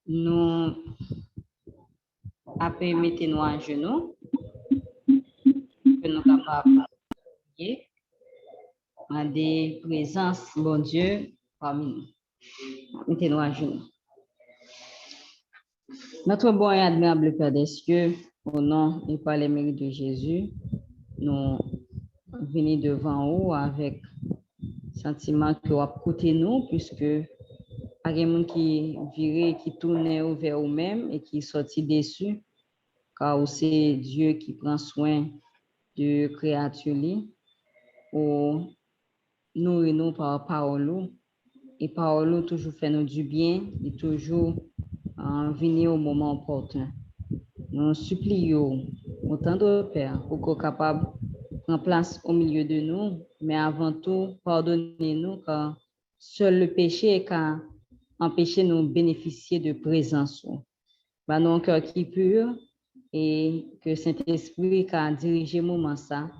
Nous après mettez-nous à genoux, que nous capables de à des présences, bon Dieu, parmi nous. Mettez-nous à genoux. Notre bon et admirable Père des cieux, au nom et par les mérites de Jésus, nous venons devant vous avec sentiment que vous écoutez nous, puisque pas de monde qui virait, qui tournait vers vous-même et qui sortit déçu, car c'est Dieu qui prend soin de créatures pour nourrir nous par parole, et parole toujours fait nous du bien et toujours venir au moment opportun. Nous supplions autant de Père pour qu'on soit capable de prendre place au milieu de nous, mais avant tout, pardonnez-nous car seul le péché a empêché nous de bénéficier de présence. Bah, nous un cœur qui est pur et que Saint-Esprit a dirigé le moment ça,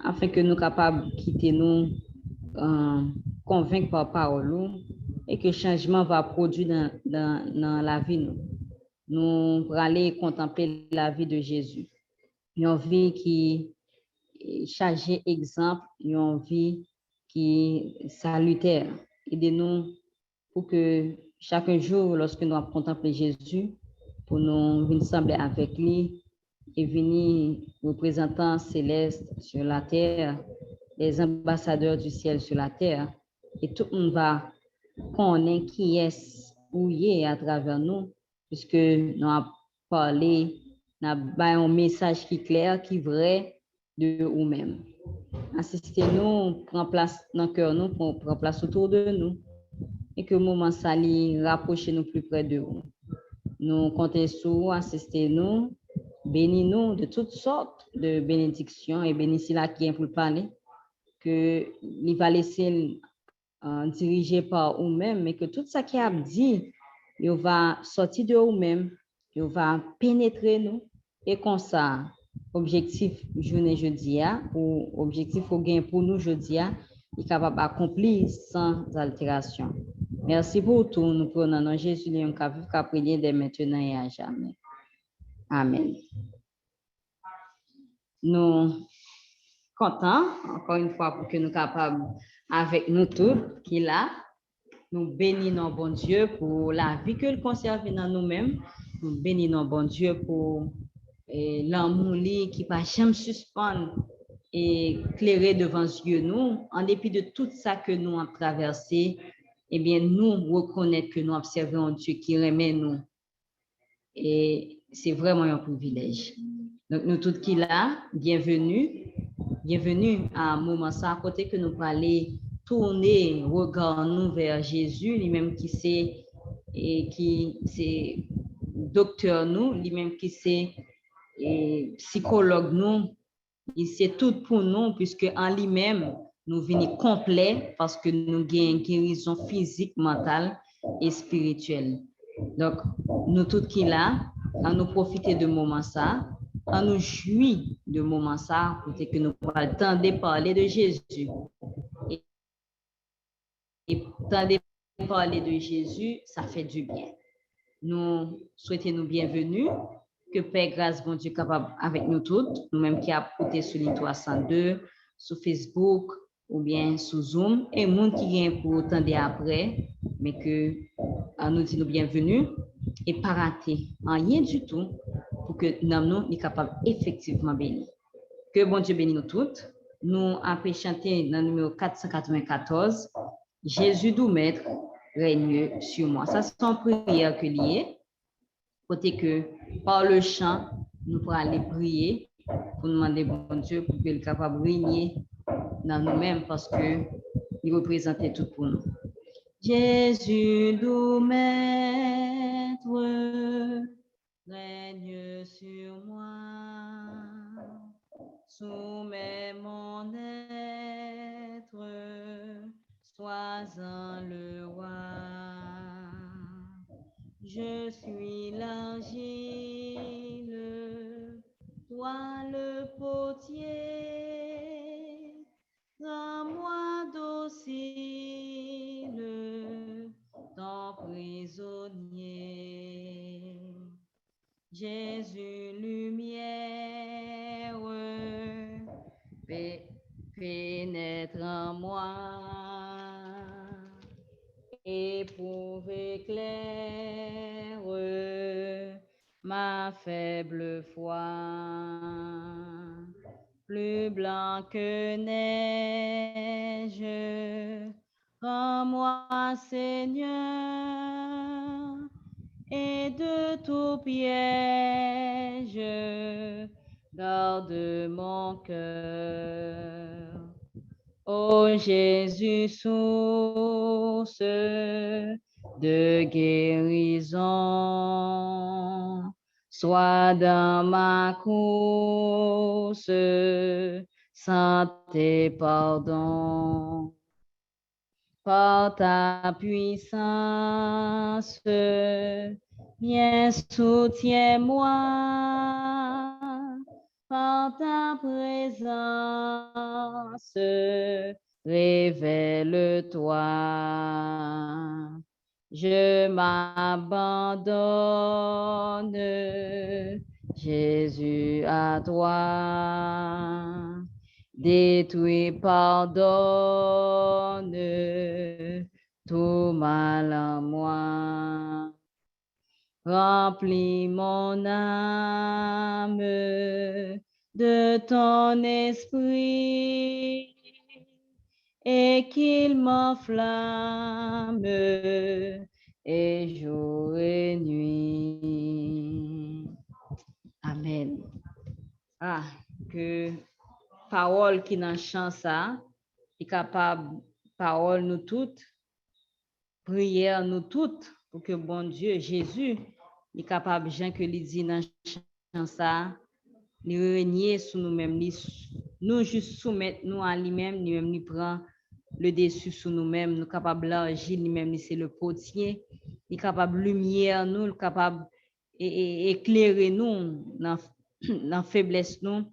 afin que nous soyons capables de quitter nous, convaincre par parole et que le changement va produire dans la vie. Nous allons aller contempler la vie de Jésus. Une vie qui est chargée d'exemple, une vie qui est salutaire. Aidez-nous pour que chaque jour, lorsque nous contemplons Jésus, pour nous venir sembler avec lui et venir représentants célestes sur la terre, les ambassadeurs du ciel sur la terre, et tout le monde va connaître qui est ou est à travers nous, puisque nous avons parlé, nous avons un message qui est clair, qui est vrai de nous-mêmes. Assistez-nous, prendre place dans le cœur, nous, prendre place autour de nous, et que le moment s'allie, rapprochez-nous plus près de vous. Nous comptons sur vous, assistez-nous, bénis-nous de toutes sortes de bénédictions et bénissez la qui est pour le parler, que il va laisser dirigé par vous-même, mais que tout ça qui a dit, il va sortir de vous-même, il va pénétrer nous, et comme ça, objectif journée jeudi ou objectif au gain pour nous jeudi est capable d'accomplir sans altération. Merci pour tout. Nous prenons dans Jésus, nous avons prié dès maintenant et à jamais. Amen. Nous contents, encore une fois, pour que nous soyons capables, avec nous tous, qui là, nous bénissons bon Dieu pour la vie que nous conserve dans nous-mêmes. Nous bénissons bon Dieu pour l'amour qui ne va jamais suspendre et éclairer devant Dieu nous, en dépit de tout ça que nous avons traversé. Eh bien, nous reconnaître que nous observons un Dieu qui remet nous. Et c'est vraiment un privilège. Donc, nous tous qui là, bienvenue à un moment ça, à côté que nous parlons, tourner, regard nous vers Jésus, lui-même qui c'est docteur nous, lui-même qui c'est psychologue nous, il sait tout pour nous, puisque en lui-même, nous venons complets parce que nous avons une guérison physique, mentale et spirituelle. Donc, nous tous qui là, à nous profiter de moment ça, à nous jouir de moment ça, pour que nous pas le temps de parler de Jésus. Et temps de parler de Jésus, ça fait du bien. Nous souhaitons nous bienvenue, que Père grâce bon Dieu capable avec nous toutes, nous-mêmes qui avons écouté sur l'île 302, sur Facebook ou bien sur Zoom, et monde qui vient pour attendre après, mais que nous disons bienvenue et pas rater rien du tout pour que nous soyons capables effectivement bénis. Que bon Dieu bénisse nous toutes. Nous avons chanté dans le numéro 494, Jésus doux maître règne sur moi. Ça, c'est une prière que lié. Côté que par le chant, nous pourrons aller prier pour demander bon Dieu pour qu'il soit capable de régner dans nous-mêmes parce qu'il représentait tout pour nous. Jésus doux maître règne sur moi, soumets mon être, sois-en le roi. Je suis l'argile, toi le potier, rends-moi docile, ton prisonnier. Jésus, lumière, pénètre en moi, éprouve, éclaire ma faible foi. Plus blanc que neige, rends-moi, Seigneur, et de tout piège, garde mon cœur. Ô Jésus, source de guérison, sois dans ma course, santé, pardon. Par ta puissance, viens, soutiens-moi. Par ta présence, révèle-toi. Je m'abandonne, Jésus, à toi. Détruis, pardonne tout mal en moi. Remplis mon âme de ton esprit et qu'il m'enflamme et jour et nuit. Amen. Ah, que parole qui dans chant ça est capable, parole nous toutes, prière nous toutes, pour que bon Dieu, Jésus, est capable, Jean que lui dit dans chant ça, nous régner sur nous-mêmes, nous juste soumettre nous à lui-même, nous-mêmes, nous prend le dessus sur nous-mêmes, nous capables l'argile, lui-même, c'est le potier, il est capable lumière nous, il est capable éclairer nous dans faiblesse nous.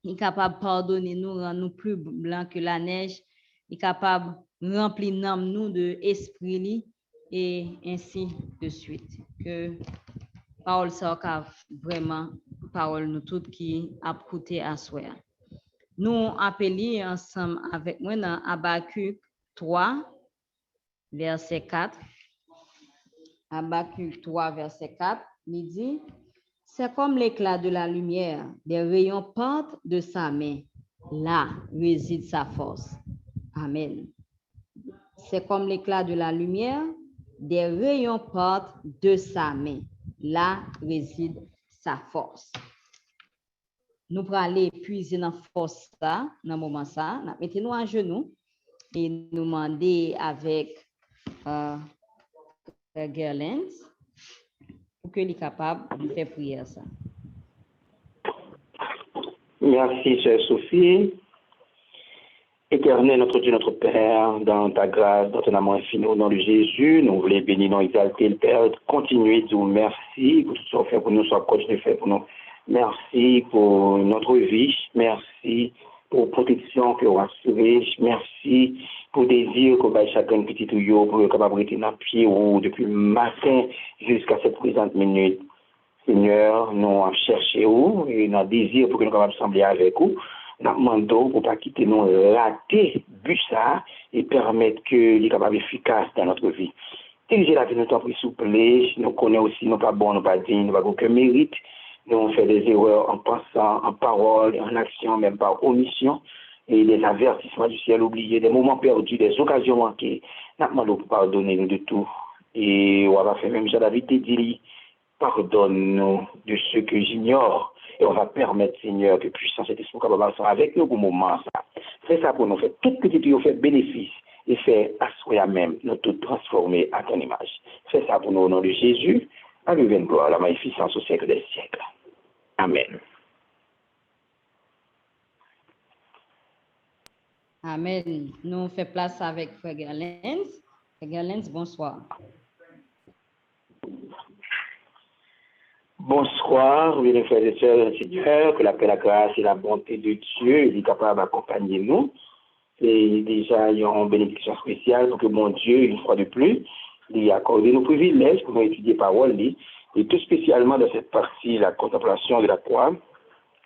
Il est capable de pardonner nous, rendre nous plus blancs que la neige. Il est capable de remplir nous de esprit et ainsi de suite. Que parole ça vraiment parole nous toutes qui a coûté à soi. Nous appelons ensemble avec moi dans Habakkuk 3, verset 4. Habakkuk 3, verset 4, il dit: c'est comme l'éclat de la lumière, des rayons partent de sa main. Là réside sa force. Amen. C'est comme l'éclat de la lumière, des rayons partent de sa main. Là réside sa force. Nous pourrons aller puiser dans la force ça, dans le moment ça. Mettez-nous à genoux et nous demander avec Gerlens pour qu'il soit capable de faire prière ça. Merci, chère Sophie. Éternel, notre Dieu, notre Père, dans ta grâce, dans ton amour infini, au nom de Jésus, nous voulons bénir, nous exalter le Père, continuer de dire merci pour tout ce qu'on fait pour nous, soit continue de faire pour nous. Merci pour notre vie, merci pour la protection que vous assurez, merci pour le désir que vous avez chacun petit tuyau pour être capable de rester dans le pied ou depuis le matin jusqu'à cette présente minute. Seigneur, nous avons cherché où et nous avons désir pour que nous soyons capables de sembler avec vous. Nous demandons pour ne pas quitter nous rater but ça et permettre que nous soyons efficaces dans notre vie. Diriger la vie, nous t'en prie, s'il vous plaît. Nous connaissons aussi, nous pas bons, nous pas dignes, nous n'avons aucun mérite. Nous avons fait des erreurs en pensant, en parole, en action, même par omission. Et des avertissements du ciel oubliés, des moments perdus, des occasions manquées. Nous demandons pour pardonner nous de tout. Et on va faire même Jean-David te dit, pardonne-nous de ce que j'ignore. Et on va permettre, Seigneur, que puissance et esprit capable avec nous pour le moment. Fais ça pour nous faire tout petit peu, faire bénéfice et faire asseoir même, nous tout transformer à ton image. Fais ça pour nous au nom de Jésus. À lui vienne gloire, la magnificence au siècle des siècles. Amen. Amen. Nous faisons place avec Frère Gerlens. Frère Gerlens, bonsoir. Bonsoir, mes frères et sœurs, Seigneur, que la paix, la grâce et la bonté de Dieu est capable d'accompagner nous. C'est déjà une bénédiction spéciale pour que mon Dieu, une fois de plus, lui accorde nos privilèges pour nous étudier parole, et tout spécialement dans cette partie, la contemplation de la croix,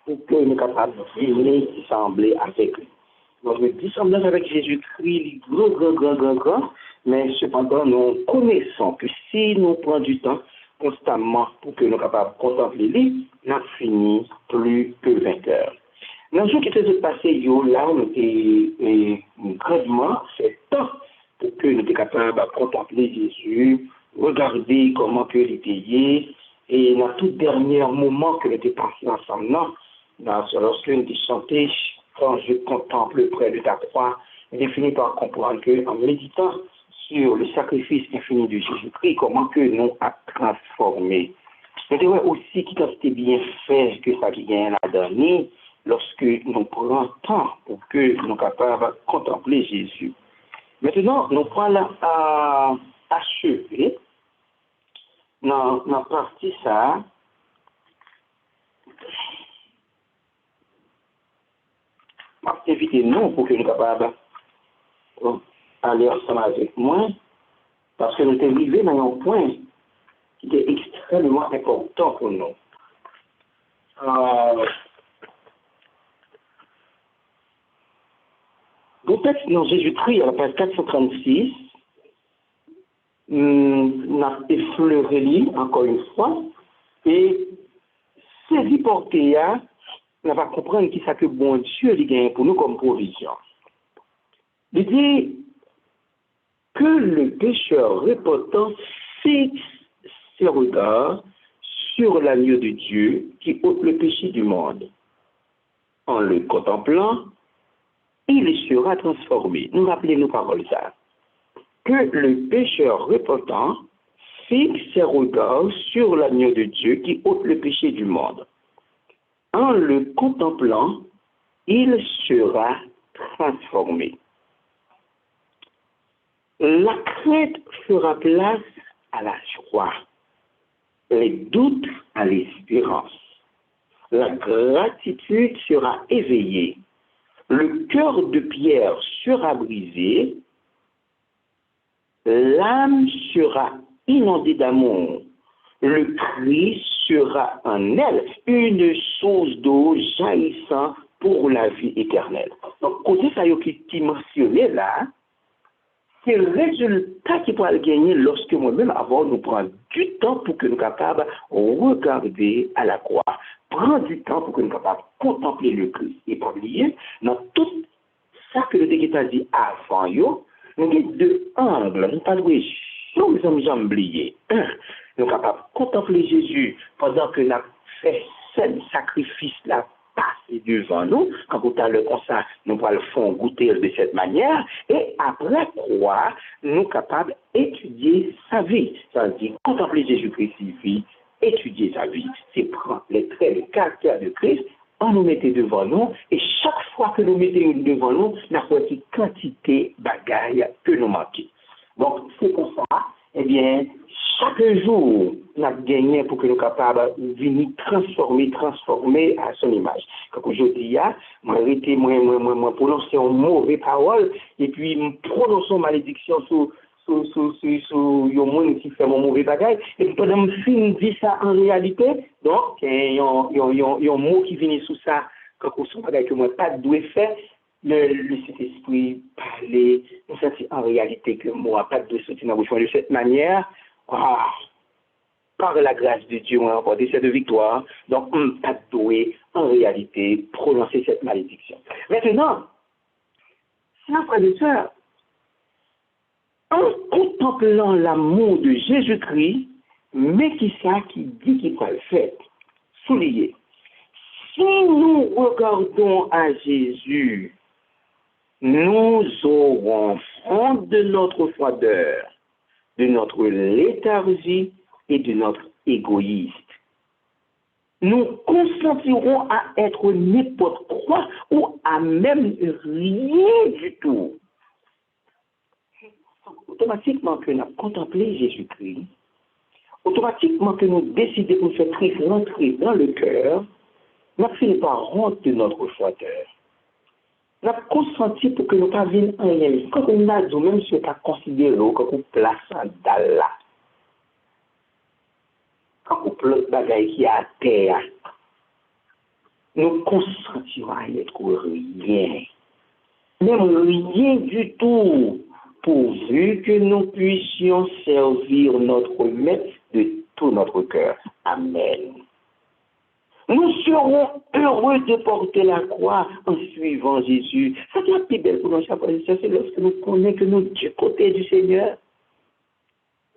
pour que nous soyons capables de venir dissembler avec lui. Notre dissemblance avec Jésus-Christ, grand, mais cependant, nous connaissons que si nous prenons du temps constamment pour que nous soyons capables de contempler lui, nous finissons plus que vainqueurs. Dans le jour qui s'est passé, là, on était grandement fait temps pour que nous soyons capables de contempler Jésus, regarder comment que il était, et dans tout dernier moment que nous étions passés ensemble, lorsque nous étions chantés, quand je contemple près de ta croix, j'ai fini par comprendre qu'en méditant sur le sacrifice infini de Jésus-Christ, comment que nous a transformé. Mais aussi qu'il c'était bien fait que ça vient la dernière, lorsque nous prenons temps pour que nous soyons capables de contempler Jésus. Maintenant, nous prenons à achever dans la partie ça. Invitez-nous pour que nous soyons capables d'aller ensemble avec moi, parce que nous sommes arrivés dans un point qui était extrêmement important pour nous. Le texte dans Jésus-Christ, à la page 436, n'a effleuré encore une fois, et saisi porté à on va comprendre qui ça que bon Dieu il gagne pour nous comme provision. Il dit que le pécheur repentant fixe ses regards sur l'agneau de Dieu qui ôte le péché du monde. En le contemplant, il sera transformé. Nous rappelons nos paroles ça. Que le pécheur repentant fixe ses regards sur l'agneau de Dieu qui ôte le péché du monde. En le contemplant, il sera transformé. La crainte fera place à la joie, les doutes à l'espérance. La gratitude sera éveillée, le cœur de pierre sera brisé, l'âme sera inondée d'amour. Le cri sera en elle une source d'eau jaillissant pour la vie éternelle. Donc, côté ça qui mentionné là, c'est le résultat qui pourra le gagner lorsque moi-même, avant, nous prenons du temps pour que nous soyons capables de regarder à la croix. Prendre du temps pour que nous soyons capables de contempler le Christ. Et pas oublier, dans tout ça que le Déguet dit avant, nous avons deux angles. Nous ne pas louer. Nous sommes jamais oubliés. Nous sommes capables de contempler Jésus pendant que nous avons fait ce sacrifice-là passer devant nous. Quand tout à l'heure, comme ça, nous allons le faire goûter de cette manière. Et après quoi, nous sommes capables d'étudier sa vie. Ça veut dire contempler Jésus-Christ, étudier sa vie. C'est prendre les traits, le caractère de Christ, on nous mettait devant nous, et chaque fois que nous mettons devant nous, nous avons une quantité de bagailles que nous manquons. Donc, c'est pour ça, eh bien, chaque jour, nous avons gagné pour que nous soyons capables de venir transformer à son image. Comme aujourd'hui, moi, prononcer une mauvaise parole, et puis, prononcer une malédiction sur le monde qui fait mon mauvais bagage, et puis pendant que je dis ça en réalité, donc, il y a un mot qui vient sous ça, quand on sent que moi, pas de doué fait, le Saint-Esprit parler, nous sentons en réalité que moi, pas de doué sortir dans la bouche de cette manière, par la grâce de Dieu, on a remporté cette victoire, donc, pas de doué, en réalité, prononcer cette malédiction. Maintenant, c'est un frère de sœur, en contemplant l'amour de Jésus-Christ, mais qui ça qui dit qu'il va le faire? Souligner. Si nous regardons à Jésus, nous aurons honte de notre froideur, de notre léthargie et de notre égoïsme. Nous consentirons à être n'importe quoi ou à même rien du tout. Automatiquement que nous avons contemplé Jésus-Christ, automatiquement que nous décidons de faire rentrer dans le cœur, nous avons fini par honte de notre froideur. Nous avons consenti pour que nous ne parvenions à rien. Quand on a nous-mêmes ce qu'à considérer, quand on place un dalle là. Quand toute l'autre bagaille qui est à terre, nous consentirons à être rien. Même rien du tout, pourvu que nous puissions servir notre Maître de tout notre cœur. Amen. Nous serons heureux de porter la croix en suivant Jésus. Ça qui est la plus belle pour nous, c'est lorsque nous connaissons que nous sommes du côté du Seigneur.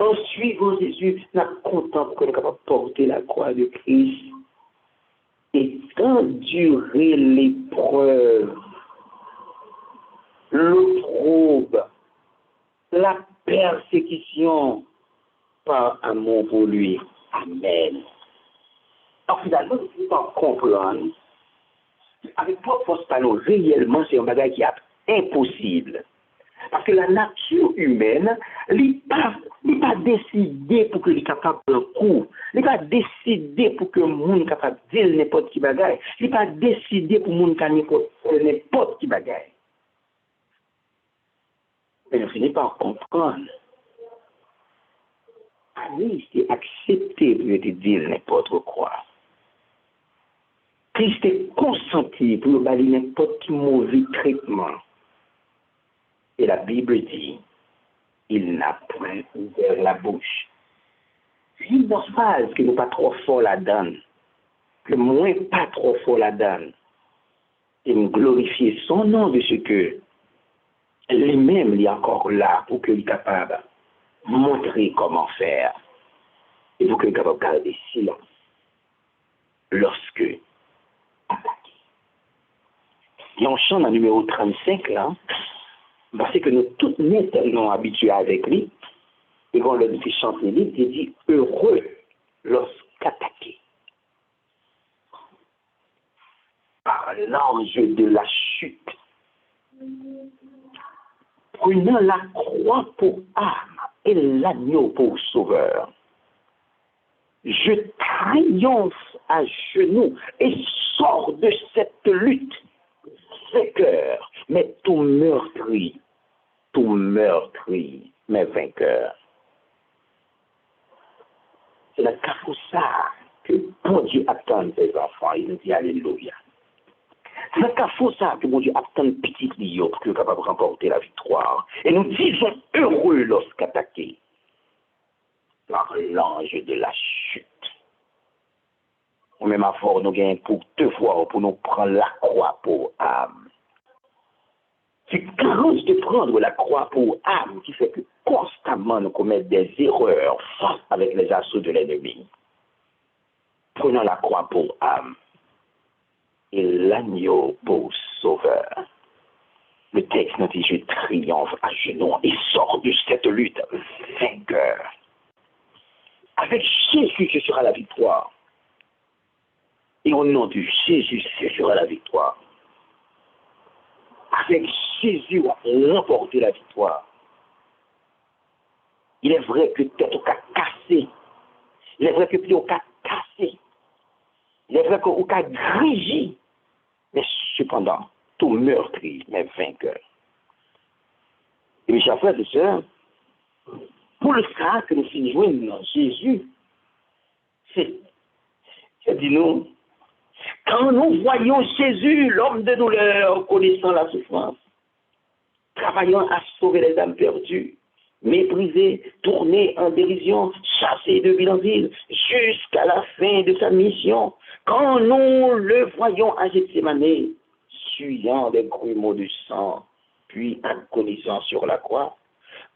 En suivant Jésus, nous sommes contents que nous sommes capables de porter la croix de Christ et endurer l'épreuve, l'opprobre, la persécution par amour pour lui. Amen. Alors finalement, nous pouvons comprendre, avec propre force, réellement, c'est un bagage qui est impossible. Parce que la nature humaine, n'est pas décidée pour que les capable de coup. Elle n'est pas décidée pour que le monde capable de dire n'importe qui bagaille. Elle n'est pas décidée pour le monde n'importe qui bagaille. Mais nous finissons par comprendre. Christ est accepté pour te dire n'importe quoi. Christ est consenti pour balayer n'importe quel mauvais traitement. Et la Bible dit, il n'a point ouvert la bouche. C'est une bonne phrase que nous pas trop fort la donne, que moins pas trop fort la donne, et nous glorifier son nom de ce que lui-même il est encore là pour qu'il soit capable de montrer comment faire et pour qu'il soit capable de garder silence lorsque attaqué. Et on chante dans le numéro 35 là, parce que nous tous net nous habitués avec lui, et quand le dit chanter lui, il dit heureux lorsqu'attaqué par l'ange de la chute, prenant la croix pour âme et l'agneau pour sauveur. Je triomphe à genoux et sors de cette lutte, vainqueur, mais tout meurtri, mais vainqueur. C'est la cas pour ça que bon Dieu attend ses enfants. Il nous dit Alléluia. C'est la cas pour ça que bon Dieu attend petit Lio pour qu'il soit capable de remporter la victoire. Et nous disons heureux lorsqu'attaqué par l'ange de la chute. Ou même à fort, nous gagnons pour 2 fois pour nous prendre la croix pour âme. C'est carence de prendre la croix pour âme qui fait que constamment nous commettons des erreurs face avec les assauts de l'ennemi. Prenons la croix pour âme et l'agneau pour sauveur. Le texte nous dit, je triomphe à genoux et sors de cette lutte vainqueur. Avec Jésus, ce sera la victoire. Et au nom de Jésus, ce sera la victoire. Avec Jésus, on va remporter la victoire. Il est vrai que tête au cas cassé. Il est vrai que pied au cas cassé. Il est vrai qu'au cas grigi. Mais cependant, tout meurtri, mais vainqueur. Et mes chers frères et sœurs, pour le cas que nous finissons dans Jésus, c'est dit-nous, quand nous voyons Jésus, l'homme de douleur, connaissant la souffrance, travaillant à sauver les âmes perdues, méprisé, tourné en dérision, chassé de ville en ville, jusqu'à la fin de sa mission, quand nous le voyons à Gethsémani, suyant des grumeaux de sang, puis agonisant sur la croix,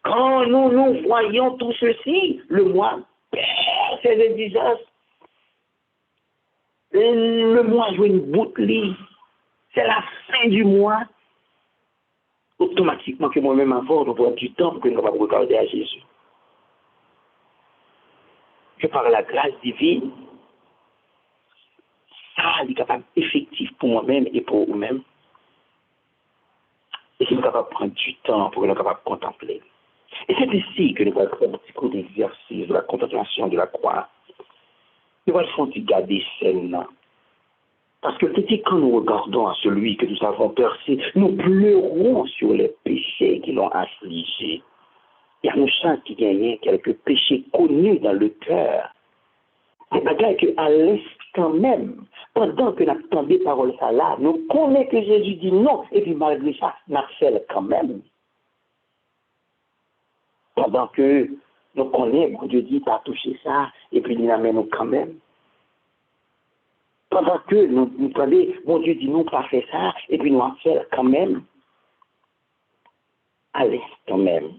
quand nous voyons tout ceci, le mois perd ses exigences, le mois joue une bouteille, c'est la fin du mois, automatiquement que moi-même avant, je vois du temps pour que nous ne regarder à Jésus. Que par la grâce divine, ça est capable effectif pour moi-même et pour vous-même. Et que nous sommes capables de prendre du temps pour que nous soyons capables de contempler. Et c'est ici que nous allons faire un petit coup d'exercice de la contemplation de la croix. Nous allons faire du garder scène. Parce que petit, quand nous regardons à celui que nous avons percé, nous pleurons sur les péchés qui l'ont affligé. Il y a nos chants qui gagnent quelques péchés connus dans le cœur. des bagages que à l'instant même, pendant que nous attendons parole ça là, nous connaissons que Jésus dit non, et puis malgré ça, nous faisons quand même. Pendant que nous connaissons, mon Dieu dit pas toucher ça, et puis il amène nous quand même. Pendant que nous attendons, mon Dieu dit non, pas faire ça, et puis nous faisons quand même. À l'instant même.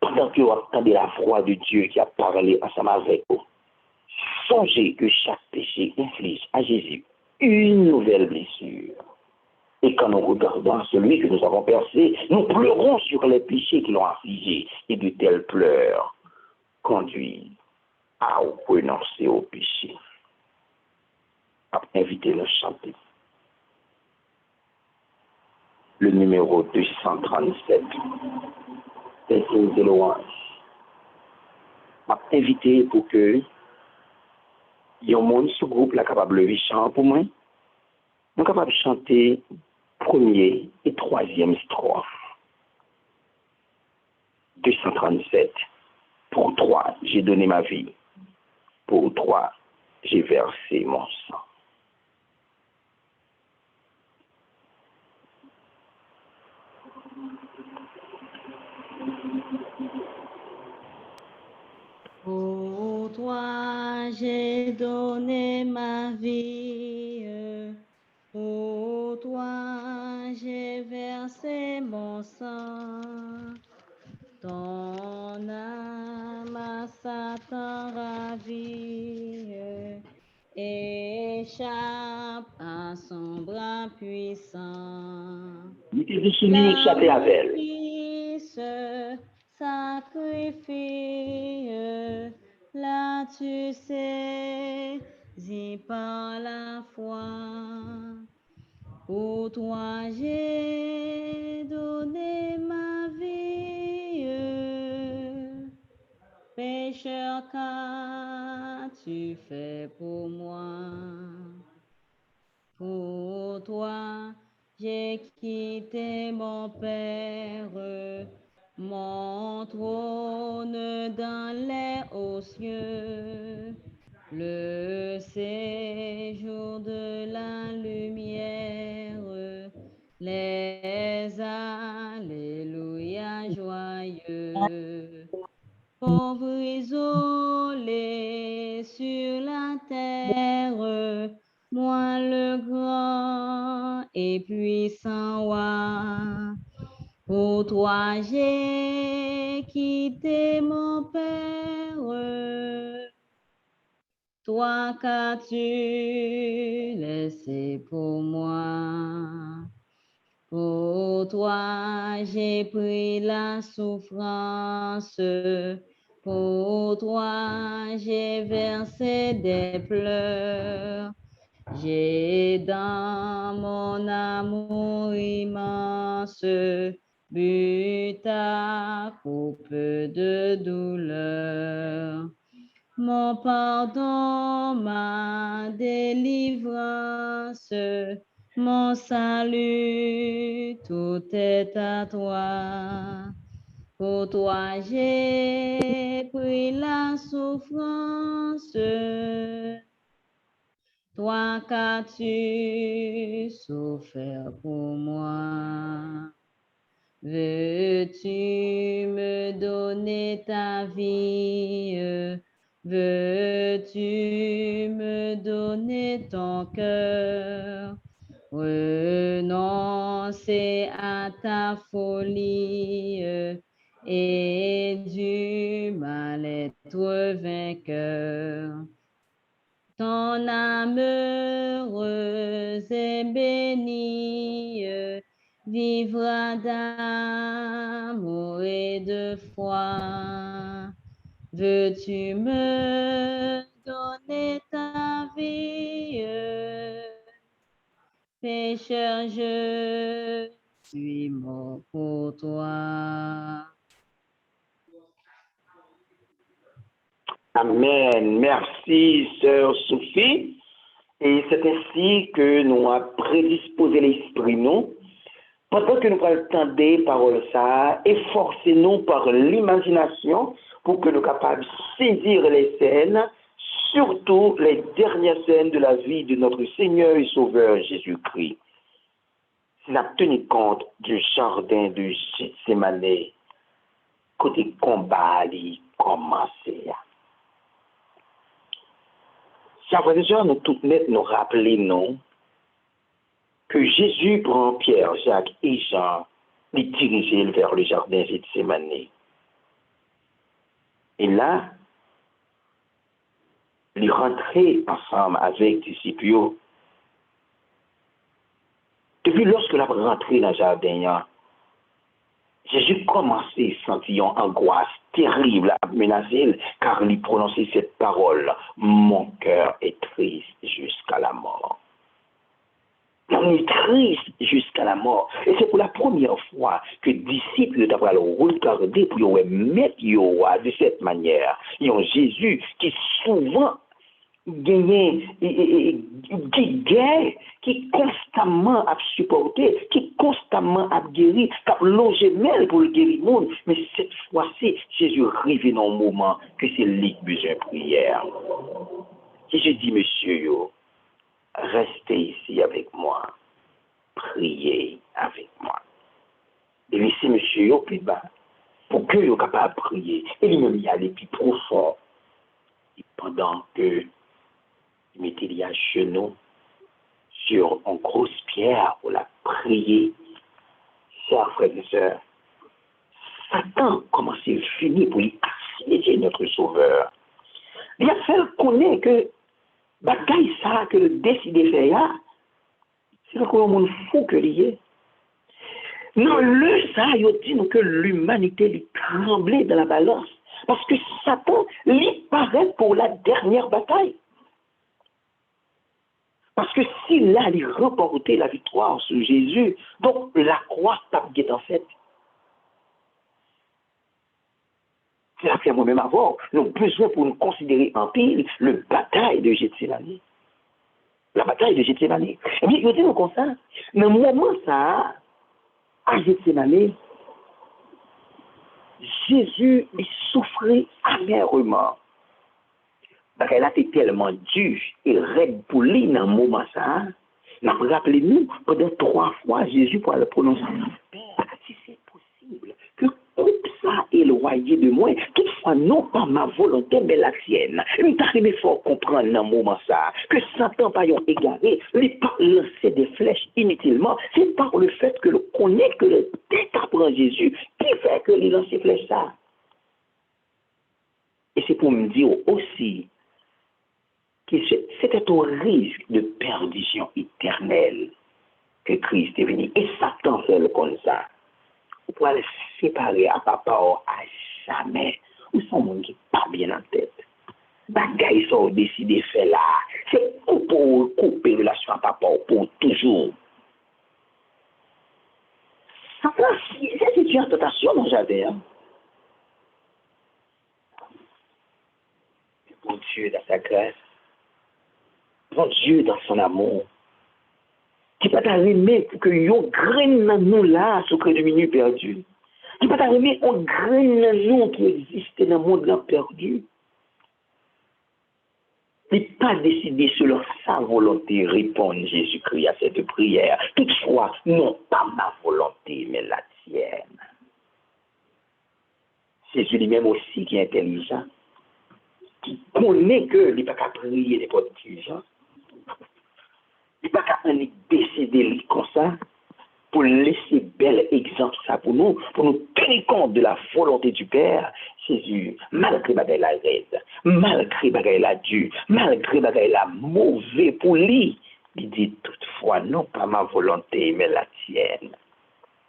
Pendant que vous attendez la voix de Dieu qui a parlé ensemble avec vous, songez que chaque péché inflige à Jésus une nouvelle blessure. Et quand nous regardons celui que nous avons percé, nous pleurons sur les péchés qui l'ont affligé. Et de tels pleurs conduisent à renoncer au péché. Invitez-le à chanter. Le numéro 237. C'est de louange. M'a invité pour que y ait un monde ce groupe là capable de chanter pour moi. Nous capable de chanter premier et troisième strophe. 237. Pour toi, j'ai donné ma vie. Pour toi, j'ai versé mon sang. Pour toi, j'ai donné ma vie. Pour toi, j'ai versé mon sang. Ton âme à Satan ravi échappe à son bras puissant. Il était défini échapper à elle. Sacrifie, là tu saisis par la foi. Pour toi j'ai donné ma vie, pécheur qu'as-tu fait pour moi? Pour toi j'ai quitté mon Père, mon trône dans les hauts cieux, le séjour de la lumière, les alléluia joyeux. Pauvre isolé sur la terre, moi le grand et puissant roi. Pour toi j'ai quitté mon Père. Toi qu'as-tu laissé pour moi? Pour toi j'ai pris la souffrance. Pour toi j'ai versé des pleurs. J'ai dans mon amour immense bu ta coupe de douleur. Mon pardon, ma délivrance, mon salut, tout est à toi. Pour toi j'ai pris la souffrance. Toi qu'as-tu souffert pour moi? Veux-tu me donner ta vie? Veux-tu me donner ton cœur? Renoncer à ta folie et du mal-être vainqueur. Ton âme heureuse et bénie vivra d'amour et de foi. Veux-tu me donner ta vie? Pécheur, je suis mort pour toi. Amen. Merci, sœur Sophie. Et c'est ainsi que nous avons prédisposé l'esprit, nous. Pendant que nous prenons le temps des paroles, ça, efforcez-nous par l'imagination pour que nous capables de saisir les scènes, surtout les dernières scènes de la vie de notre Seigneur et Sauveur Jésus-Christ. Si nous avons tenu compte du jardin de Gethsémane, côté combat a commencé. Chers frères et sœurs, nous tout net nous rappelons que Jésus prend Pierre, Jacques et Jean, les diriger vers le jardin Gethsémane. Et là, ils rentraient ensemble avec les disciples. Depuis lorsque la rentré dans le jardin, Jésus commençait à sentir une angoisse terrible à menacer, car il prononçait cette parole: mon cœur est triste jusqu'à la mort. On est triste jusqu'à la mort. Et c'est pour la première fois que les disciples doivent regarder pour mettre de cette manière. Ils ont Jésus qui souvent gagné, qui constamment a supporté, qui constamment a guéri, qui a longé même pour le guérir le monde. Mais cette fois-ci, Jésus arrive dans un moment que c'est lui qui a besoin de prière. Jésus dit, monsieur, restez ici avec moi, priez avec moi. Et laissez monsieur au plus bas pour que vous capable de prier. Et lui-même y aller plus profond. Et pendant que il mettait les genoux sur une grosse pierre pour la prier, chers frères et sœurs, Satan commençait à finir pour lui assiéger notre Sauveur. Il a fait connaître que bagaille ça que le décidé de faire, c'est le monde fou que lié. Non, le ça, il dit que l'humanité lui tremblait dans la balance. Parce que Satan lui paraît pour la dernière bataille. Parce que s'il a remporté la victoire sur Jésus, donc la croix est en fait. C'est là que moi-même avant, nous avons besoin pour nous considérer en pile le bataille de Gethsémane. La bataille de Gethsémane. Eh bien, je dis comme ça, mais au moment ça, à Gethsémane, Jésus il souffrait amèrement. Parce qu'elle a été tellement dure et raide pour lui dans le moment ça. Rappelez-nous, pendant 3 fois, Jésus pour le prononcer. Père, si c'est possible, que coupe ça éloigné de moi, toutefois non pas ma volonté, mais la sienne. Il t'arrive fort comprendre dans le moment ça, que Satan pas égaré, il pas lancer des flèches inutilement. C'est par le fait que l'on connaît que le tête apprend Jésus qui fait que il lance ces flèches ça. Et c'est pour me dire aussi que c'était au risque de perdition éternelle que Christ est venu. Et Satan fait le comme ça. Pour aller séparer à papa à jamais. Ou son monde qui n'est pas bien en tête. Bagaille ça ont décidé de faire là. C'est couper relation à papa pour toujours. Satan, c'est une tentation dans le jardin. Pour Dieu dans sa grâce. Pour Dieu dans son amour. Qui peut t'arriver pour que yon graine dans nous là, ce que devenu perdu. Qui peut t'arriver on graine dans nous qui existe dans le monde là perdu. Il n'est pas décidé selon sa volonté répondre Jésus-Christ à cette prière. Toutefois, non pas ma volonté, mais la tienne. Jésus lui-même aussi qui est intelligent, qui connaît que il n'est pas qu'à prier des potes intelligents. Il n'est pas qu'à décider comme ça pour laisser bel exemple ça pour nous tenir compte de la volonté du Père. Jésus, malgré bagaille la raide, malgré bagaille la dure, malgré bagaille la mauvais pour lui, il dit toutefois non pas ma volonté mais la tienne.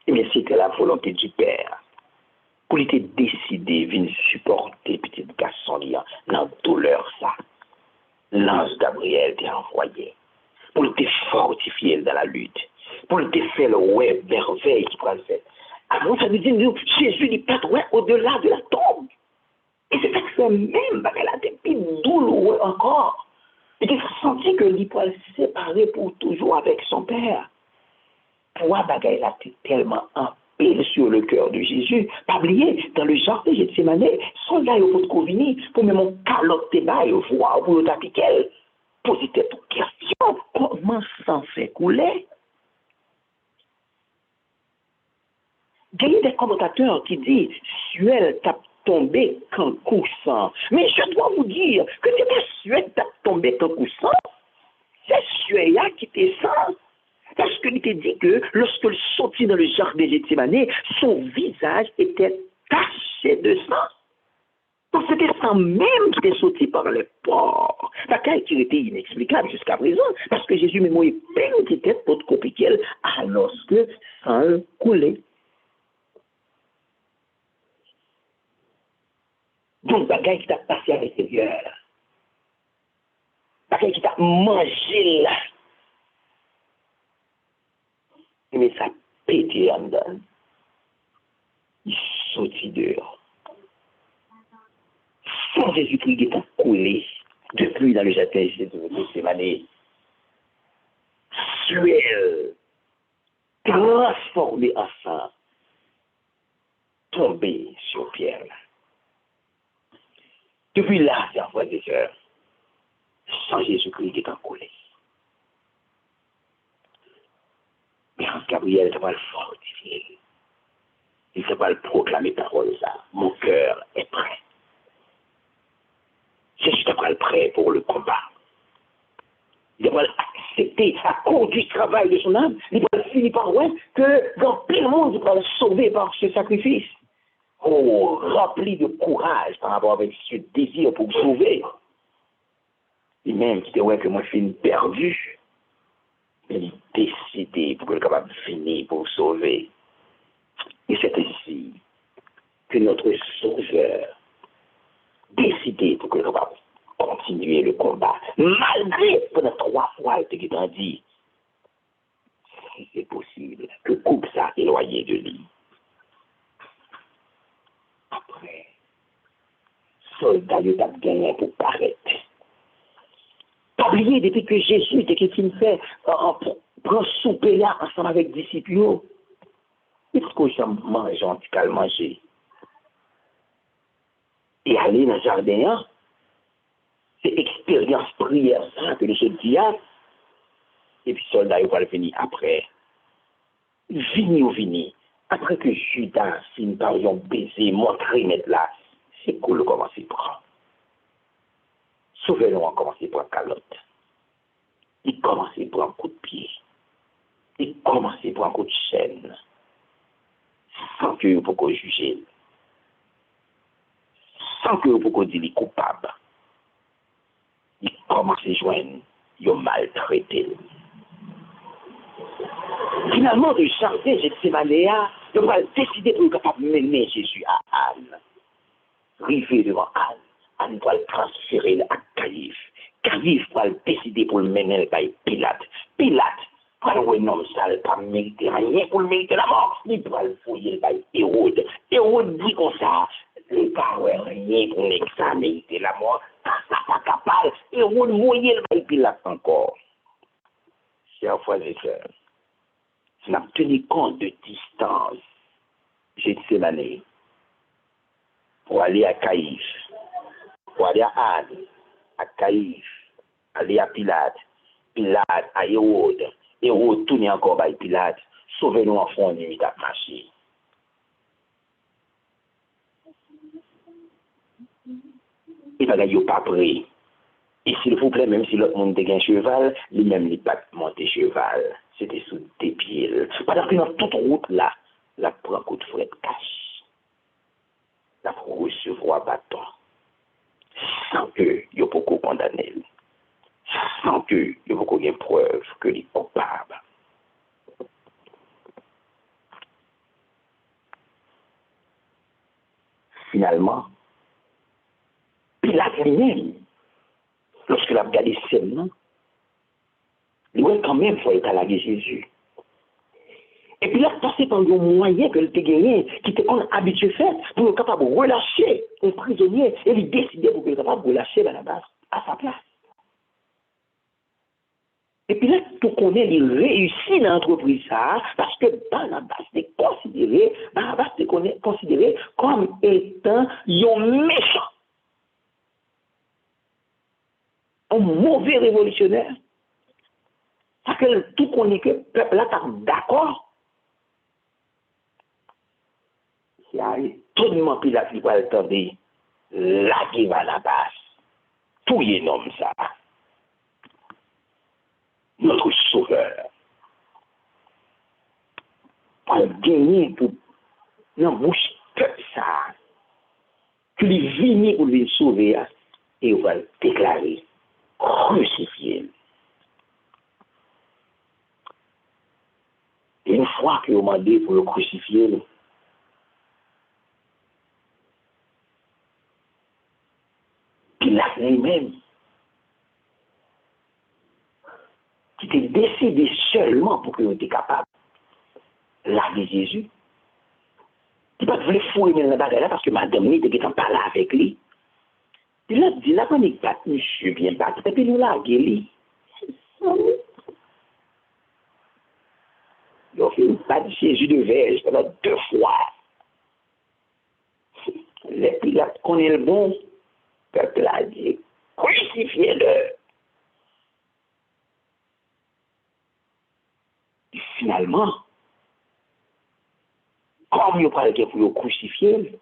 Et bien c'était la volonté du Père. Pour lui décider de venir supporter petit garçon dans la douleur ça. L'ange Gabriel t'a envoyé. Pour te fortifier dans la lutte, pour te faire le web merveille qui pourra le faire. Avant, ça veut dire que Jésus n'est pas au-delà de la tombe. Et c'est ça que c'est même, parce qu'elle a des plus douloureux encore. Et qu'il a senti que lui pourra se séparer pour toujours avec son Père. Pourquoi elle a été tellement en pile sur le cœur de Jésus. Pas oublier, dans le jardin de Gethsemane, soldats au pot de Covini, pour même mon calotte de bail, voir pour le tapiquel. Posez toute question, comment s'en fait couler? Il y a des commentateurs qui disent, Suel t'a tombé qu'en coussant. Mais je dois vous dire que c'est pas Suel t'a tombé qu'en coussant, c'est Suel qui était ça. Parce qu'il était dit que lorsqu'il sortit dans le jardin de Gethsemane, son visage était taché de sang. Donc c'était sang même qui était sorti par les pores. La caille qui était inexplicable jusqu'à présent, parce que Jésus même eu peine qui était pour compliquer alors que sang coulait. Donc, bagaille qui t'a passé à l'extérieur. Bagaille qui t'a mangé là. Mais ça pété en dedans. Il sortit dehors. Sans Jésus-Christ qui t'a coulé depuis dans le jardin de Gethsemane. Suel, transformé en sang, tombé sur Pierre. Depuis là, frères et sœurs, sans Jésus-Christ qui est coulé. Mais en Gabriel, il ne va pas le fortifier. Il ne va pas le proclamer parole ça. Mon cœur est prêt. Jésus n'est pas prêt pour le combat. Il va accepter à cause du travail de son âme. Il va finir par voir que dans plein monde, il va le sauver par ce sacrifice. Oh, rempli de courage par rapport avec ce désir pour me sauver. Et même qui ouais que moi je suis perdu, il est décidé pour que le capable finir pour sauver. Et c'est ainsi que notre sauveur décidé pour que le capable continuer le combat. Malgré pendant 3 fois il t'a dit, si c'est possible, que coupe ça éloigné de lui. Après, soldat de t'a gagné pour paraître. Pas oublier depuis que Jésus était qu'il fait prend souper là ensemble avec les disciples. Il faut que je mange, en tout cas manger. Et aller dans le jardin, c'est expérience prière ça que je dis. Et puis soldat il va venir après. Vini. Après que Judas finit par yon baiser, montrer mettre là, c'est cool de commencer par. Sauvez-nous en commencer par calotte. Il commençait par un coup de pied. Il commençait par un coup de chaîne. Sans que vous pouvez juger. Sans que vous pouvez dire qu'il est coupable. Il commence à joindre, il a maltraité. Finalement, le jardin de Gethsemane, il va décider pour capable de mener Jésus à Anne. Rivé devant Anne. Anne va le transférer à Caïphe. Caïphe va le décider pour le mener par Pilate. Pilate, pour un homme sale, pas mériter rien pour le mériter la mort. Il va le fouiller par Hérode. Hérode dit comme ça, il ne pas rien pour l'examiner la mort. Ça pas capable. Hérode voyait le par Pilate encore. Chers frères et sœurs, si nous tenons compte de distance, Gethsemane, pour aller à Caïphe, pour aller à Anne, à Caïphe, aller à Pilate, Pilate à Hérode, Hérode tourne encore par Pilate, sauvez-nous en fond nuit à marcher. Il va gagner pas prêt. Et s'il vous plaît, même si l'autre monde a un cheval, lui-même il pas monter cheval. C'était sous des pieds. Pendant que dans toute route là, la prend un coup de fouet cache. La recevoir bâton. Sans que il y ait beaucoup condamné. Sans que il y ait beaucoup de preuves que il est coupable. Finalement, Pilate lui-même, lorsqu'il a regardé seulement, il voit quand même qu'il faut être à la Jésus. Et puis là, passé par un moyen que le gagné, qui était habitué à faire, pour être capable de relâcher un prisonnier, et lui décider pour être capable de relâcher Barnabas à sa place. Et puis là, tout connaît, il réussit dans l'entreprise ça, parce que Barnabas est considéré Barnabas était considéré comme étant un méchant, un mauvais révolutionnaire. Ça que tout connaît que le peuple là est d'accord. Il y a étonnement Pilate qui va attendre la qui va la base. Tout les nomme ça. Notre sauveur. Pour gagner pour non bouche peuple ça. Qu'il est venu pour lui sauver et on va le déclarer crucifié. Et une fois qu'il a demandé pour le crucifier, Pilate lui-même, qui était décidé seulement pour qu'il était capable de laver Jésus. Il ne voulait pas fouiller dans la bagarre parce que madame lui était en parler avec lui. Il a dit, la panique pas, monsieur, bien pas, et puis nous laguer lui. Il a fait pas de Jésus de verge pendant 2 fois. Les Pilates connaît le bon, le peuple a dit, crucifiez-le. Et finalement, comme il parle pour le crucifier, le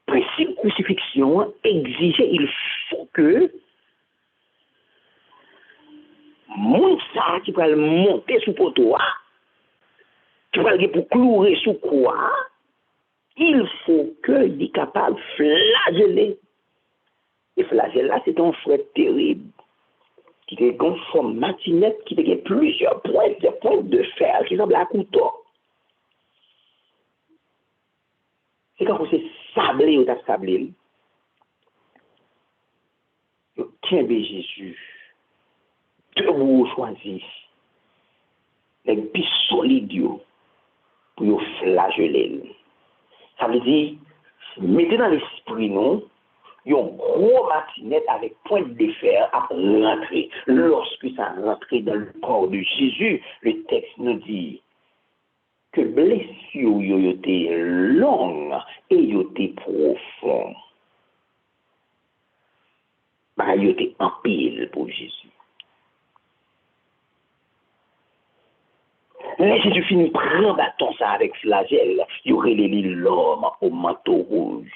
principe de crucifixion exigeait, il faut que mon ça qui va monter sous poteau, qui va pour clouer sous quoi, il faut qu'il est capable de flageller. Et flageller là, c'est un fret terrible qui est une forme matinette qui a plusieurs pointes, des pointes de fer qui ressemblent à un couteau. C'est quand c'est sablé ou t'as sablé. Tiens, Jésus, debout choisi, les plus solides pour flageller. Ça veut dire, mettez dans l'esprit, non, il y a une grosse matinette avec pointe de fer à rentrer. Lorsque ça rentre dans le corps de Jésus, le texte nous dit que blessure yo était longue et yo était profond. Bah, yo était en pile pour Jésus. Mais Jésus finit prendre bâton ça avec flagelle. Il aurait l'homme au manteau rouge.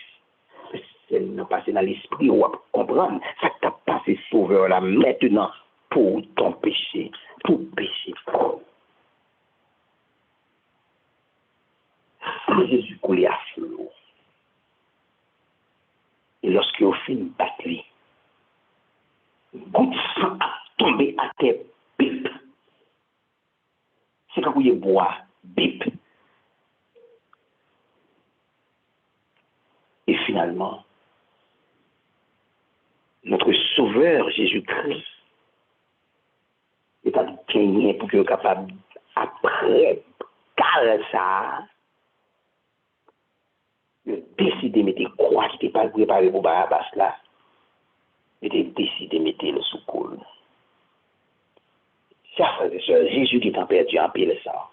C'est n'a passé dans l'esprit ou à comprendre. Ça t'a passé sauveur là maintenant pour ton péché, pour péché. Jésus coulait à flot. Et lorsqu'il a fini de battre, goutte de sang a tombé à terre, bip. C'est quand il boit, bip. Et finalement, notre Sauveur Jésus-Christ est à gagner pour qu'il soit capable, après, car ça, de décider de mettre quoi qui n'était pas préparé pour Barabbas là, et de décider de mettre le sous-coule. Ça, frère et sœurs, Jésus qui t'a perdu en pile ça.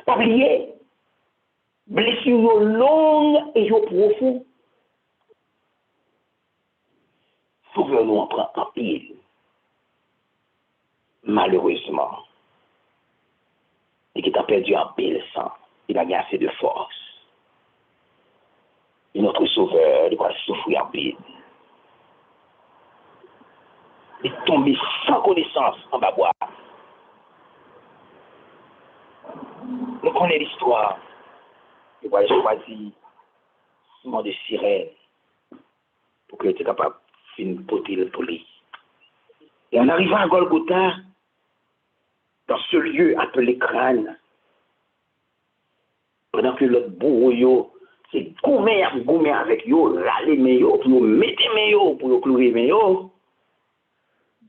Pas oublier, blessure longue et profond. Sauveur nous en prend en pile. Malheureusement, et qui t'a perdu en pile sang, il a gagné assez de force. Et notre Sauveur doit souffrir en pile. Il est tombé sans connaissance en bas bois. Nous connaissons l'histoire. Il va choisir Simon de Cyrène pour qu'il soit capable de faire une potille pour lui. Et en arrivant à Golgotha, dans ce lieu appelé crâne, pendant que l'autre bourreau, c'est gommer avec yo, râler meilleur, pour mettre meilleur, pour clouer meilleur.